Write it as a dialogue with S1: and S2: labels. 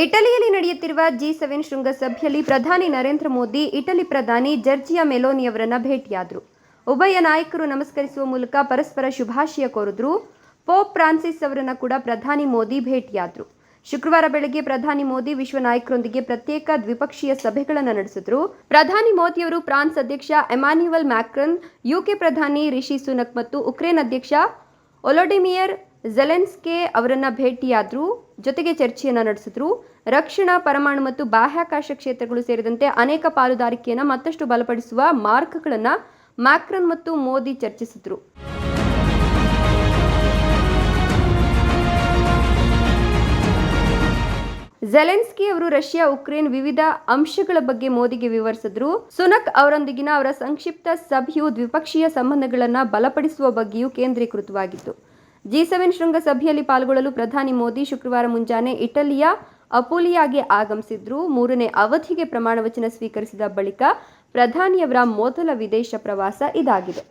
S1: ಇಟಲಿಯಲ್ಲಿ ನಡೆಯುತ್ತಿರುವ G7 ಶೃಂಗಸಭೆಯಲ್ಲಿ ಪ್ರಧಾನಿ ನರೇಂದ್ರ ಮೋದಿ ಇಟಲಿ ಪ್ರಧಾನಿ ಜಾರ್ಜಿಯಾ ಮೆಲೋನಿ ಅವರನ್ನು ಭೇಟಿಯಾದರು. ಉಭಯ ನಾಯಕರು ನಮಸ್ಕರಿಸುವ ಮೂಲಕ ಪರಸ್ಪರ ಶುಭಾಶಯ ಕೋರಿದ್ರು. ಪೋಪ್ ಫ್ರಾನ್ಸಿಸ್ ಅವರನ್ನು ಕೂಡ ಪ್ರಧಾನಿ ಮೋದಿ ಭೇಟಿಯಾದರು. ಶುಕ್ರವಾರ ಬೆಳಗ್ಗೆ ಪ್ರಧಾನಿ ಮೋದಿ ವಿಶ್ವ ನಾಯಕರೊಂದಿಗೆ ಪ್ರತ್ಯೇಕ ದ್ವಿಪಕ್ಷೀಯ ಸಭೆಗಳನ್ನು ನಡೆಸಿದರು. ಪ್ರಧಾನಿ ಮೋದಿಯವರು ಫ್ರಾನ್ಸ್ ಅಧ್ಯಕ್ಷ ಎಮಾನ್ಯುಯಲ್ ಮ್ಯಾಕ್ರನ್, ಯುಕೆ ಪ್ರಧಾನಿ ರಿಷಿ ಸುನಕ್ ಮತ್ತು ಉಕ್ರೇನ್ ಅಧ್ಯಕ್ಷ ವೊಲೋಡಿಮಿರ್ ಝೆಲೆನ್ಸ್ಕಿ ಅವರನ್ನ ಭೇಟಿಯಾದರು. ಜೊತೆಗೆ ಚರ್ಚೆಯನ್ನು ನಡೆಸಿದ್ರು. ರಕ್ಷಣಾ, ಪರಮಾಣು ಮತ್ತು ಬಾಹ್ಯಾಕಾಶ ಕ್ಷೇತ್ರಗಳು ಸೇರಿದಂತೆ ಅನೇಕ ಪಾಲುದಾರಿಕೆಯನ್ನು ಮತ್ತಷ್ಟು ಬಲಪಡಿಸುವ ಮಾರ್ಗಗಳನ್ನು ಮ್ಯಾಕ್ರನ್ ಮತ್ತು ಮೋದಿ ಚರ್ಚಿಸಿದರು. ಝೆಲೆನ್ಸ್ಕಿ ಅವರು ರಷ್ಯಾ, ಉಕ್ರೇನ್ ವಿವಿಧ ಅಂಶಗಳ ಬಗ್ಗೆ ಮೋದಿಗೆ ವಿವರಿಸಿದರು. ಸುನಕ್ ಅವರೊಂದಿಗಿನ ಅವರ ಸಂಕ್ಷಿಪ್ತ ಸಭೆಯು ದ್ವಿಪಕ್ಷೀಯ ಸಂಬಂಧಗಳನ್ನು ಬಲಪಡಿಸುವ ಬಗ್ಗೆಯೂ ಕೇಂದ್ರೀಕೃತವಾಗಿತ್ತು. G7 ಶೃಂಗಸಭೆಯಲ್ಲಿ ಪಾಲ್ಗೊಳ್ಳಲು ಪ್ರಧಾನಿ ಮೋದಿ ಶುಕ್ರವಾರ ಮುಂಜಾನೆ ಇಟಲಿಯ ಅಪುಲಿಯಾಗೆ ಆಗಮಿಸಿದ್ರು. 3ನೇ ಅವಧಿಗೆ ಪ್ರಮಾಣ ವಚನ ಸ್ವೀಕರಿಸಿದ ಬಳಿಕ ಪ್ರಧಾನಿಯವರ ಮೊದಲ ವಿದೇಶ ಪ್ರವಾಸ ಇದಾಗಿದೆ.